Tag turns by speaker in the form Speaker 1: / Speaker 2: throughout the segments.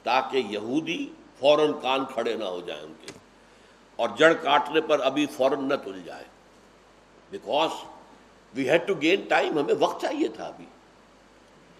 Speaker 1: تاکہ یہودی فوراً کان کھڑے نہ ہو جائیں ان کے، اور جڑ کاٹنے پر ابھی فوراً نہ تل جائے، because we had to gain time, ہمیں وقت چاہیے تھا ابھی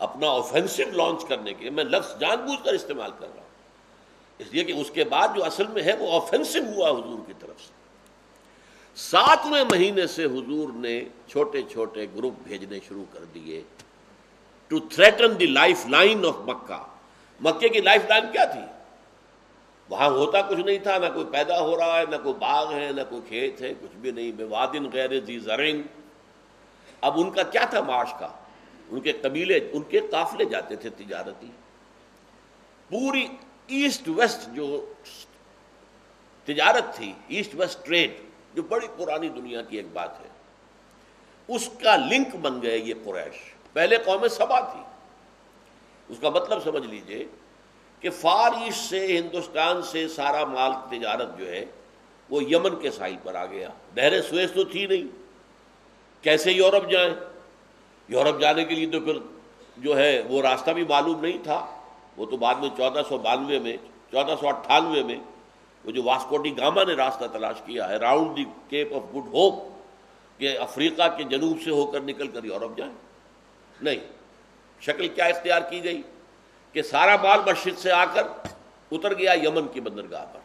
Speaker 1: اپنا آفینسو لانچ کرنے کے. میں لفظ جان بوجھ کر استعمال کر رہا ہوں اس لیے کہ اس کے بعد جو اصل میں ہے وہ آفینسو ہوا حضور کی طرف سے. 7ویں مہینے سے حضور نے چھوٹے چھوٹے گروپ بھیجنے شروع کر دیے to threaten the life line of Mecca. مکے کی لائف لائن کیا تھی؟ وہاں ہوتا کچھ نہیں تھا، نہ کوئی پیدا ہو رہا ہے، نہ کوئی باغ ہے، نہ کوئی کھیت ہے، کچھ بھی نہیں. بوادن غیر ذی زرع. اب ان کا کیا تھا معاش کا؟ ان کے قبیلے، ان کے قافلے جاتے تھے تجارتی. پوری ایسٹ ویسٹ جو تجارت تھی، ایسٹ ویسٹ ٹریڈ، جو بڑی پرانی دنیا کی ایک بات ہے، اس کا لنک بن گئے یہ قریش. پہلے قوم سبا تھی. اس کا مطلب سمجھ لیجئے کہ فار ایسٹ سے، ہندوستان سے سارا مال تجارت جو ہے وہ یمن کے ساحل پر آ گیا. نہر سویس تو تھی نہیں، کیسے یورپ جائیں؟ یورپ جانے کے لیے تو پھر جو ہے وہ راستہ بھی معلوم نہیں تھا. وہ تو بعد میں 1498 میں وہ جو واسکو ڈی گاما نے راستہ تلاش کیا ہے round the Cape of Good Hope, کہ افریقہ کے جنوب سے ہو کر نکل کر یورپ جائیں. نہیں، شکل کیا اختیار کی گئی کہ سارا مال مشرق سے آ کر اتر گیا یمن کی بندرگاہ پر،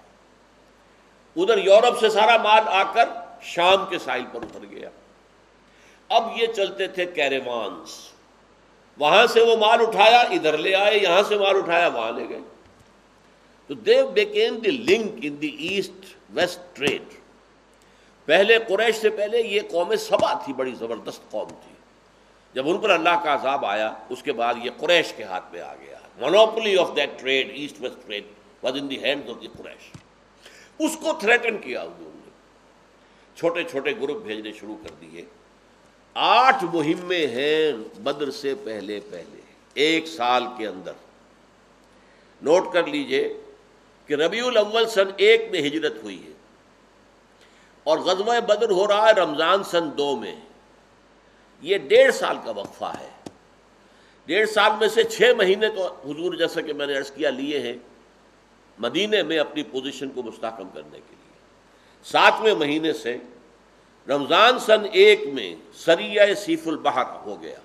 Speaker 1: ادھر یورپ سے سارا مال آ کر شام کے ساحل پر اتر گیا. اب یہ چلتے تھے کیریوانز، وہاں سے وہ مال اٹھایا ادھر لے آئے، یہاں سے مال اٹھایا وہاں لے گئے. تو they became the link in the east west trade. پہلے قریش سے پہلے یہ قوم سبا تھی، بڑی زبردست قوم تھی. جب ان پر اللہ کا عذاب آیا اس کے بعد یہ قریش کے ہاتھ میں آ گیا. monopoly of that trade, east west trade was in the hands of the قریش. اس کو تھریٹن کیا حضور نے، چھوٹے چھوٹے گروپ بھیجنے شروع کر دیے. 8 مہمیں ہیں بدر سے پہلے ایک سال کے اندر. نوٹ کر لیجئے کہ ربیع الاول سن 1 میں ہجرت ہوئی ہے اور غزوہ بدر ہو رہا ہے رمضان سن 2 میں. یہ 1.5 سال کا وقفہ ہے. 1.5 سال میں سے 6 مہینے تو حضور جیسا کہ میں نے عرض کیا لیے ہیں مدینے میں اپنی پوزیشن کو مستحکم کرنے کے لیے. 7ویں مہینے سے رمضان سن 1 میں سریہ سیف البحر ہو گیا.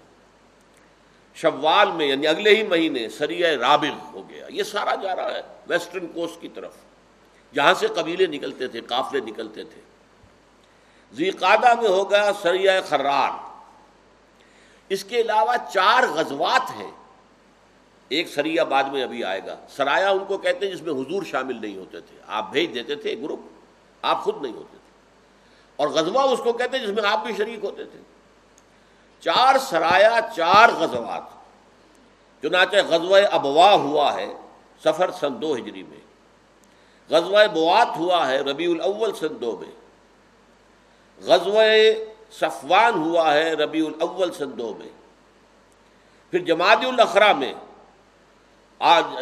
Speaker 1: شوال میں یعنی اگلے ہی مہینے سریہ رابغ ہو گیا. یہ سارا جا رہا ہے ویسٹرن کوسٹ کی طرف، جہاں سے قبیلے نکلتے تھے، قافلے نکلتے تھے. ذی قعدہ میں ہو گیا سریہ خرار. اس کے علاوہ 4 غزوات ہیں. ایک سریہ بعد میں ابھی آئے گا. سرایہ ان کو کہتے ہیں جس میں حضور شامل نہیں ہوتے تھے، آپ بھیج دیتے تھے گروپ، آپ خود نہیں ہوتے تھے. اور غزوہ اس کو کہتے ہیں جس میں آپ بھی شریک ہوتے تھے. 4 سرایہ 4 غزوات. چنانچہ غزوہ ابوا ہوا ہے صفر سن 2 ہجری میں، غزوہ بوات ہوا ہے ربیع الاول سن 2 میں، غزوہ صفوان ہوا ہے ربیع الاول سن 2 میں، پھر جمادی الاخری میں،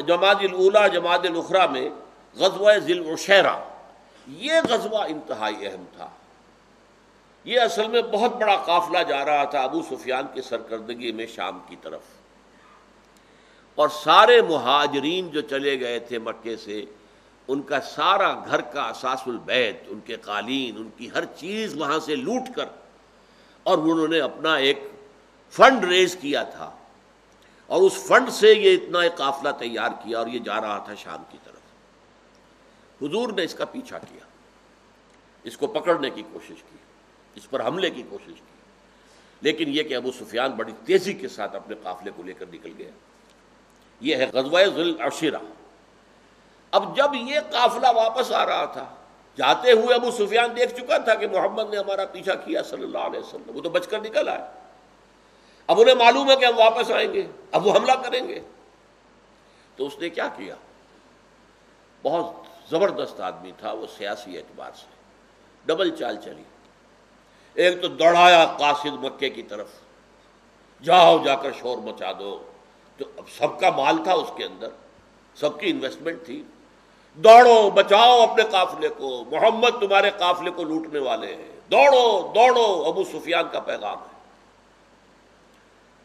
Speaker 1: جمادی الاولی جمادی الاخری میں غزوہ ذی العشیرہ. یہ غزوہ انتہائی اہم تھا. یہ اصل میں بہت بڑا قافلہ جا رہا تھا ابو سفیان کی سرکردگی میں شام کی طرف، اور سارے مہاجرین جو چلے گئے تھے مکے سے، ان کا سارا گھر کا اساس البیت، ان کے قالین، ان کی ہر چیز وہاں سے لوٹ کر، اور انہوں نے اپنا ایک فنڈ ریز کیا تھا، اور اس فنڈ سے یہ اتنا ایک قافلہ تیار کیا اور یہ جا رہا تھا شام کی طرف. حضور نے اس کا پیچھا کیا، اس کو پکڑنے کی کوشش کی، اس پر حملے کی کوشش کی، لیکن یہ کہ ابو سفیان بڑی تیزی کے ساتھ اپنے قافلے کو لے کر نکل گیا. یہ ہے غزوہ ذی العشیرہ. اب جب یہ قافلہ واپس آ رہا تھا، جاتے ہوئے ابو سفیان دیکھ چکا تھا کہ محمد نے ہمارا پیچھا کیا صلی اللہ علیہ وسلم، وہ تو بچ کر نکل آئے. اب انہیں معلوم ہے کہ ہم واپس آئیں گے، اب وہ حملہ کریں گے. تو اس نے کیا کیا؟ بہت زبردست آدمی تھا وہ سیاسی اعتبار سے، ڈبل چال چلی. ایک تو دوڑایا قاصد مکے کی طرف، جاؤ جا کر شور مچا دو. تو اب سب کا مال تھا اس کے اندر، سب کی انویسٹمنٹ تھی. دوڑو بچاؤ اپنے قافلے کو، محمد تمہارے قافلے کو لوٹنے والے ہیں، دوڑو دوڑو، ابو سفیان کا پیغام ہے.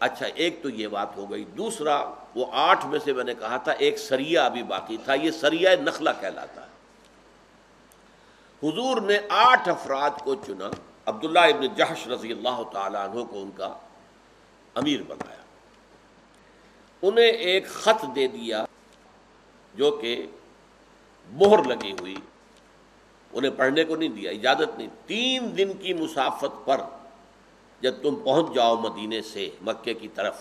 Speaker 1: اچھا ایک تو یہ بات ہو گئی، دوسرا وہ 8 میں سے میں نے کہا تھا ایک سریہ ابھی باقی تھا، یہ سریہ نخلہ کہلاتا ہے۔ حضور نے 8 افراد کو چنا، عبداللہ ابن جحش رضی اللہ تعالیٰ عنہ کو ان کا امیر بنایا، انہیں ایک خط دے دیا جو کہ مہر لگی ہوئی، انہیں پڑھنے کو نہیں دیا، اجازت نہیں۔ 3 دن کی مسافت پر جب تم پہنچ جاؤ مدینے سے مکے کی طرف،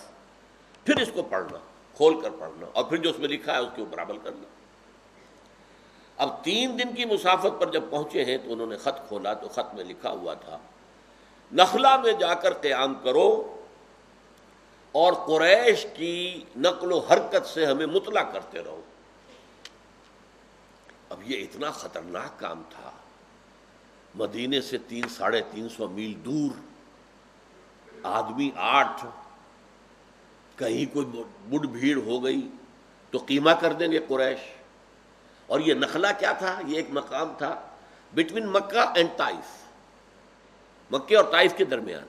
Speaker 1: پھر اس کو پڑھنا، کھول کر پڑھنا، اور پھر جو اس میں لکھا ہے اس کے اوپر عمل کرنا۔ اب 3 دن کی مسافت پر جب پہنچے ہیں تو انہوں نے خط کھولا تو خط میں لکھا ہوا تھا، نخلا میں جا کر قیام کرو اور قریش کی نقل و حرکت سے ہمیں مطلع کرتے رہو۔ اب یہ اتنا خطرناک کام تھا، مدینے سے 300-350 میل دور، آدمی 8، کہیں کوئی مڈ بھیڑ ہو گئی تو قیمہ کر دیں گے قریش۔ اور یہ نخلا کیا تھا؟ یہ ایک مقام تھا بٹوین مکہ اینڈ طائف، مکے اور طائف کے درمیان،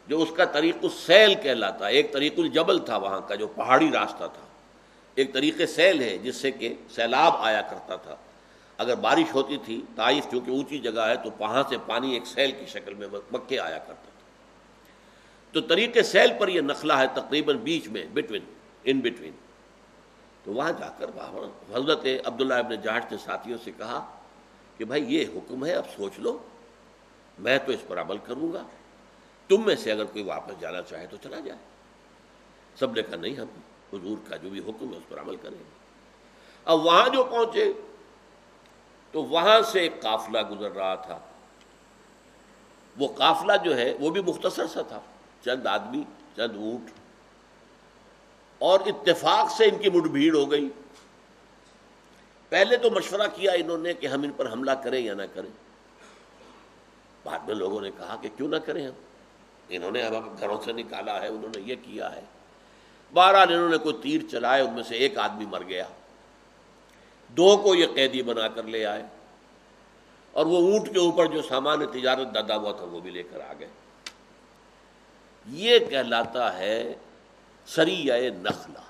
Speaker 1: جو اس کا طریق السیل کہلاتا ہے۔ ایک طریق الجبل تھا وہاں کا جو پہاڑی راستہ تھا، ایک طریق سیل ہے جس سے کہ سیلاب آیا کرتا تھا، اگر بارش ہوتی تھی، طائف چونکہ اونچی جگہ ہے تو وہاں سے پانی ایک سیل کی شکل میں مکے آیا کرتا تھا۔ تو طریق سیل پر یہ نخلا ہے تقریباً بیچ میں، ان بٹوین۔ تو وہاں جا کر حضرت عبداللہ ابن جحش نے ساتھیوں سے کہا کہ بھائی یہ حکم ہے، اب سوچ لو، میں تو اس پر عمل کروں گا، تم میں سے اگر کوئی واپس جانا چاہے تو چلا جائے۔ سب نے کہا نہیں، ہم حضور کا جو بھی حکم ہے اس پر عمل کریں گے۔ اب وہاں جو پہنچے تو وہاں سے ایک قافلہ گزر رہا تھا، وہ قافلہ جو ہے وہ بھی مختصر سا تھا، چند آدمی، چند اونٹ، اور اتفاق سے ان کی مڈ بھیڑ ہو گئی۔ پہلے تو مشورہ کیا انہوں نے کہ ہم ان پر حملہ کریں یا نہ کریں، بعد میں لوگوں نے کہا کہ کیوں نہ کریں، ہم انہوں نے ہمیں گھروں سے نکالا ہے، انہوں نے یہ کیا ہے۔ بہرحال انہوں نے کوئی تیر چلائے، ان میں سے ایک آدمی مر گیا، 2 کو یہ قیدی بنا کر لے آئے، اور وہ اونٹ کے اوپر جو سامان تجارت دادا ہوا تھا وہ بھی لے کر آ گئے۔ یہ کہلاتا ہے سریہ نخلہ۔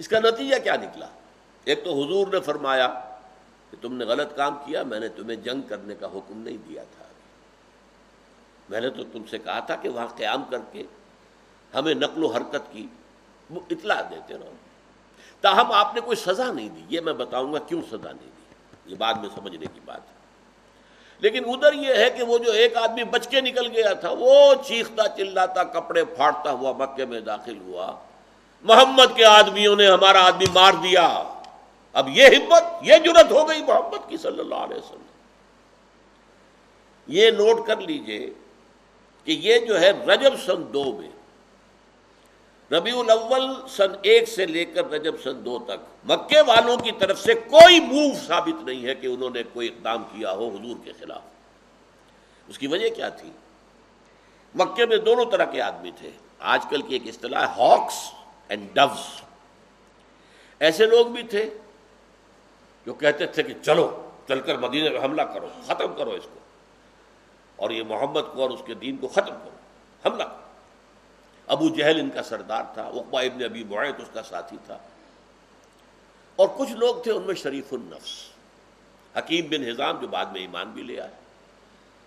Speaker 1: اس کا نتیجہ کیا نکلا؟ ایک تو حضور نے فرمایا کہ تم نے غلط کام کیا، میں نے تمہیں جنگ کرنے کا حکم نہیں دیا تھا، میں نے تو تم سے کہا تھا کہ وہاں قیام کر کے ہمیں نقل و حرکت کی اطلاع دیتے رہو۔ تاہم آپ نے کوئی سزا نہیں دی، یہ میں بتاؤں گا کیوں سزا نہیں دی، یہ بعد میں سمجھنے کی بات ہے۔ لیکن ادھر یہ ہے کہ وہ جو ایک آدمی بچ کے نکل گیا تھا، وہ چیختا چلاتا کپڑے پھاڑتا ہوا مکے میں داخل ہوا، محمد کے آدمیوں نے ہمارا آدمی مار دیا۔ اب یہ ہمت، یہ جرت ہو گئی محمد کی صلی اللہ علیہ وسلم۔ یہ نوٹ کر لیجئے کہ یہ جو ہے رجب سن 2 میں، ربیع الاول سن 1 سے لے کر رجب سن 2 تک مکے والوں کی طرف سے کوئی موو ثابت نہیں ہے کہ انہوں نے کوئی اقدام کیا ہو حضور کے خلاف۔ اس کی وجہ کیا تھی؟ مکے میں دونوں طرح کے آدمی تھے، آج کل کی ایک اصطلاح ہے ہاکس اینڈ ڈوز۔ ایسے لوگ بھی تھے جو کہتے تھے کہ چلو چل کر مدینے میں حملہ کرو، ختم کرو اس کو، اور یہ محمد کو اور اس کے دین کو ختم کرو، حملہ کرو۔ ابو جہل ان کا سردار تھا، عقبہ ابن ابی معیط اس کا ساتھی تھا، اور کچھ لوگ تھے ان میں شریف النفس، حکیم بن حزام جو بعد میں ایمان بھی لے آئے،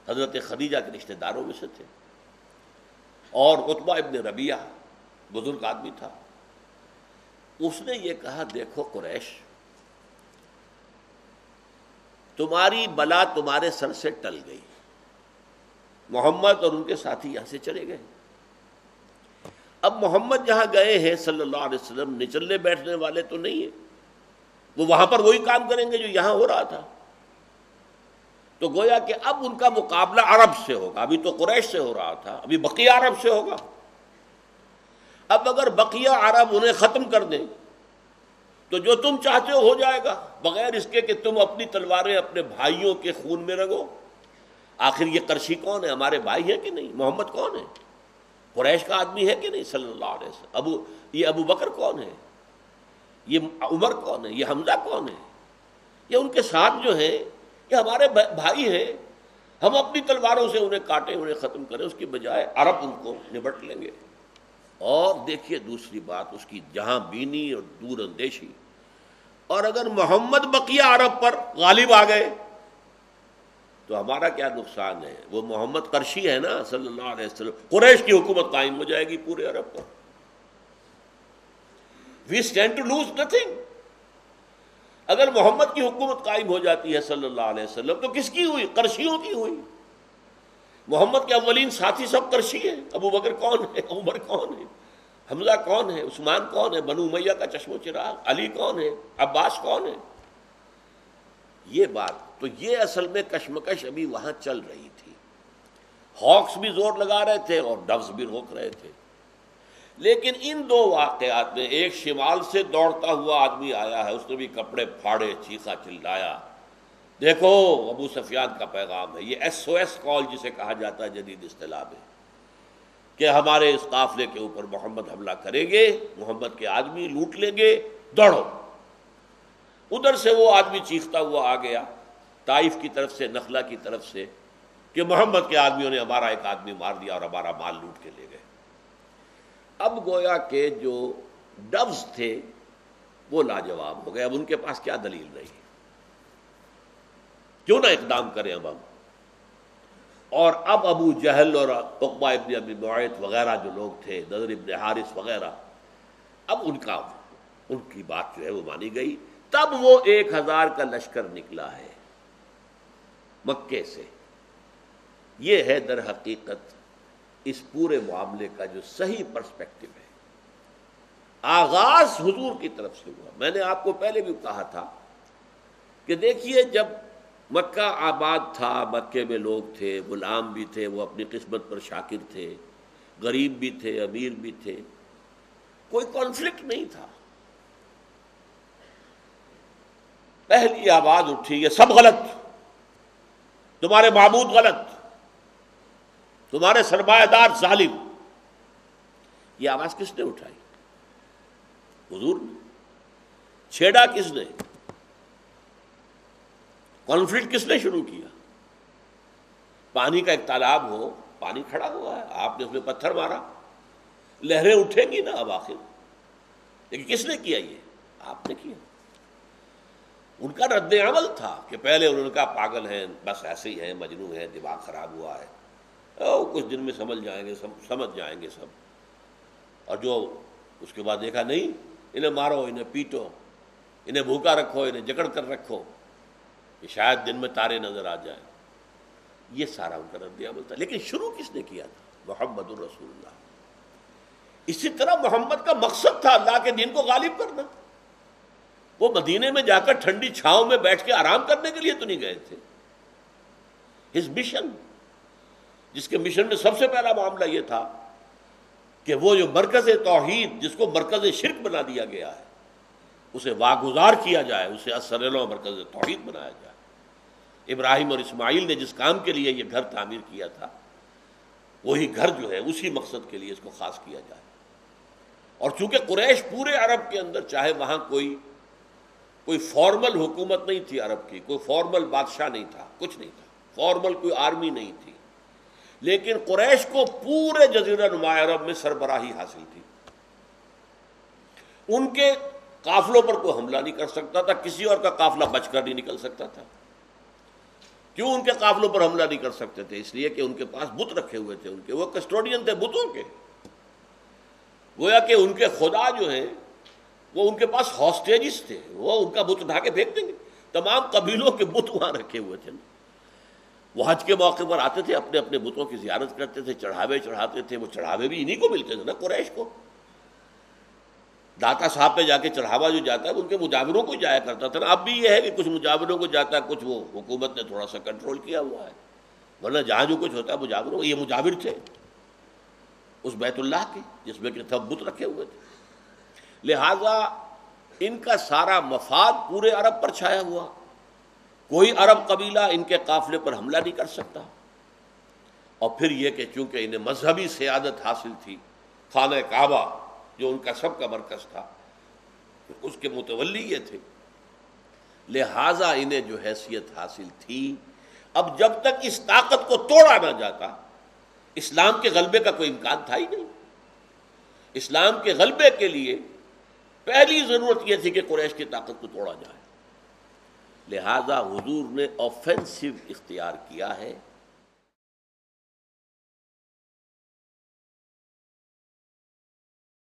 Speaker 1: حضرت خدیجہ کے رشتہ داروں میں سے تھے، اور عتبہ ابن ربیعہ بزرگ آدمی تھا۔ اس نے یہ کہا دیکھو قریش، تمہاری بلا تمہارے سر سے ٹل گئی، محمد اور ان کے ساتھی یہاں سے چلے گئے، اب محمد جہاں گئے ہیں صلی اللہ علیہ وسلم نچلنے بیٹھنے والے تو نہیں ہیں، وہ وہاں پر وہی کام کریں گے جو یہاں ہو رہا تھا۔ تو گویا کہ اب ان کا مقابلہ عرب سے ہوگا، ابھی تو قریش سے ہو رہا تھا، ابھی بقیہ عرب سے ہوگا۔ اب اگر بقیہ عرب انہیں ختم کر دیں تو جو تم چاہتے ہو جائے گا، بغیر اس کے کہ تم اپنی تلواریں اپنے بھائیوں کے خون میں رگو۔ آخر یہ قرشی کون ہے؟ ہمارے بھائی ہیں کہ نہیں؟ محمد کون ہے؟ قریش کا آدمی ہے کہ نہیں صلی اللہ علیہ وسلم؟ یہ ابو بکر کون ہے؟ یہ عمر کون ہے؟ یہ حمزہ کون ہے؟ یہ ان کے ساتھ جو ہیں یہ ہمارے بھائی ہیں، ہم اپنی تلواروں سے انہیں کاٹیں، انہیں ختم کریں، اس کی بجائے عرب ان کو نبٹ لیں گے۔ اور دیکھیے دوسری بات اس کی جہاں بینی اور دور اندیشی. اور اگر محمد بقیہ عرب پر غالب آ گئے تو ہمارا کیا نقصان ہے؟ وہ محمد قرشی ہے نا صلی اللہ علیہ وسلم. قریش کی حکومت قائم ہو جائے گی پورے عرب پر. We stand to lose nothing. اگر محمد کی حکومت قائم ہو جاتی ہے صلی اللہ علیہ وسلم تو کس کی ہوئی؟ قرشیوں کی ہوئی. محمد کے اولین ساتھی سب قرشی ہیں. ابو بکر کون ہے؟ عمر کون ہے؟ حمزہ کون ہے؟ عثمان کون ہے؟ بنو امیہ کا چشم و چراغ. علی کون ہے؟ عباس کون ہے؟ یہ بات تو یہ اصل میں کشمکش ابھی وہاں چل رہی تھی. ہاکس بھی زور لگا رہے تھے اور ڈوز بھی روک رہے تھے. لیکن ان دو واقعات میں ایک شمال سے دوڑتا ہوا آدمی آیا ہے, اس نے بھی کپڑے پھاڑے, چیخا چلایا. دیکھو ابو سفیان کا پیغام ہے. یہ ایس او ایس کال جسے کہا جاتا ہے جدید اصطلاح میں, کہ ہمارے اس قافلے کے اوپر محمد حملہ کریں گے, محمد کے آدمی لوٹ لیں گے, دوڑو. ادھر سے وہ آدمی چیختا ہوا آ گیا طائف کی طرف سے, نخلا کی طرف سے, کہ محمد کے آدمیوں نے ہمارا ایک آدمی مار دیا اور ہمارا مال لوٹ کے لے گئے. اب گویا کہ جو ڈوز تھے وہ لاجواب ہو گئے. اب ان کے پاس کیا دلیل رہی؟ کیوں نہ اقدام کریں اب ہم. اور اب ابو جہل اور عقبہ ابن ابی معیط وغیرہ جو لوگ تھے, نضر ابن حارث وغیرہ, اب ان کی بات جو ہے وہ مانی گئی. تب وہ 1000 کا لشکر نکلا ہے مکے سے. یہ ہے در حقیقت اس پورے معاملے کا جو صحیح پرسپیکٹو ہے. آغاز حضور کی طرف سے ہوا. میں نے آپ کو پہلے بھی کہا تھا کہ دیکھیے جب مکہ آباد تھا, مکے میں لوگ تھے, غلام بھی تھے, وہ اپنی قسمت پر شاکر تھے, غریب بھی تھے, امیر بھی تھے, کوئی کانفلکٹ نہیں تھا. پہلی آواز اٹھی یہ سب غلط, تمہارے معبود غلط, تمہارے سرمایہ دار ظالم. یہ آواز کس نے اٹھائی؟ حضور نے. چھیڑا کس نے؟ کانفلکٹ کس نے شروع کیا؟ پانی کا ایک تالاب ہو, پانی کھڑا ہوا ہے, آپ نے اس میں پتھر مارا, لہریں اٹھیں گی نا اب آخر. لیکن کس نے کیا؟ یہ آپ نے کیا. ان کا رد عمل تھا کہ پہلے انہوں نے کہا پاگل ہیں, بس ایسے ہی ہیں, مجنون ہیں, دماغ خراب ہوا ہے, کچھ دن میں سمجھ جائیں گے, سمجھ جائیں گے سب. اور جو اس کے بعد دیکھا نہیں, انہیں مارو, انہیں پیٹو, انہیں بھوکا رکھو, انہیں جکڑ کر رکھو کہ شاید دن میں تارے نظر آ جائیں. یہ سارا ان کا رد عمل تھا. لیکن شروع کس نے کیا تھا؟ محمد الرسول اللہ. اسی طرح محمد کا مقصد تھا اللہ کے دین کو غالب کرنا. وہ مدینے میں جا کر ٹھنڈی چھاؤں میں بیٹھ کے آرام کرنے کے لیے تو نہیں گئے تھے. ہز مشن, جس کے مشن میں سب سے پہلا معاملہ یہ تھا کہ وہ جو مرکز توحید, جس کو مرکز شرک بنا دیا گیا ہے, اسے واگزار کیا جائے, اسے اثر مرکز توحید بنایا جائے. ابراہیم اور اسماعیل نے جس کام کے لیے یہ گھر تعمیر کیا تھا, وہی گھر جو ہے اسی مقصد کے لیے اس کو خاص کیا جائے. اور چونکہ قریش پورے عرب کے اندر, چاہے وہاں کوئی فارمل حکومت نہیں تھی عرب کی, کوئی فارمل بادشاہ نہیں تھا, کچھ نہیں تھا, فارمل کوئی آرمی نہیں تھی, لیکن قریش کو پورے جزیرہ نما عرب میں سربراہی حاصل تھی. ان کے قافلوں پر کوئی حملہ نہیں کر سکتا تھا, کسی اور کا قافلہ بچ کر نہیں نکل سکتا تھا. کیوں ان کے قافلوں پر حملہ نہیں کر سکتے تھے؟ اس لیے کہ ان کے پاس بت رکھے ہوئے تھے, ان کے وہ کسٹوڈین تھے بتوں کے. گویا کہ ان کے خدا جو ہیں وہ ان کے پاس ہاسٹیجز تھے, وہ ان کا بت اٹھا کے پھینک دیں گے. تمام قبیلوں کے بت وہاں رکھے ہوئے تھے. وہ حج کے موقع پر آتے تھے, اپنے اپنے بتوں کی زیارت کرتے تھے, چڑھاوے چڑھاتے تھے. وہ چڑھاوے بھی انہی کو ملتے تھے نا قریش کو. داتا صاحب پہ جا کے چڑھاوا جو جاتا ہے ان کے مجاوروں کو جایا کرتا تھا نا. اب بھی یہ ہے کہ کچھ مجاوروں کو جاتا ہے, کچھ وہ حکومت نے تھوڑا سا کنٹرول کیا ہوا ہے, ورنہ جہاں جو کچھ ہوتا ہے مجاوروں. یہ مجاور تھے اس بیت اللہ کے جس میں کہ سب بت رکھے ہوئے تھے. لہذا ان کا سارا مفاد پورے عرب پر چھایا ہوا. کوئی عرب قبیلہ ان کے قافلے پر حملہ نہیں کر سکتا. اور پھر یہ کہ چونکہ انہیں مذہبی سیادت حاصل تھی, خانہ کعبہ جو ان کا سب کا مرکز تھا اس کے متولی یہ تھے, لہذا انہیں جو حیثیت حاصل تھی. اب جب تک اس طاقت کو توڑا نہ جاتا, اسلام کے غلبے کا کوئی امکان تھا ہی نہیں. اسلام کے غلبے کے لیے پہلی ضرورت یہ تھی کہ قریش کی طاقت کو توڑا جائے، لہذا حضور نے آفینسو اختیار کیا ہے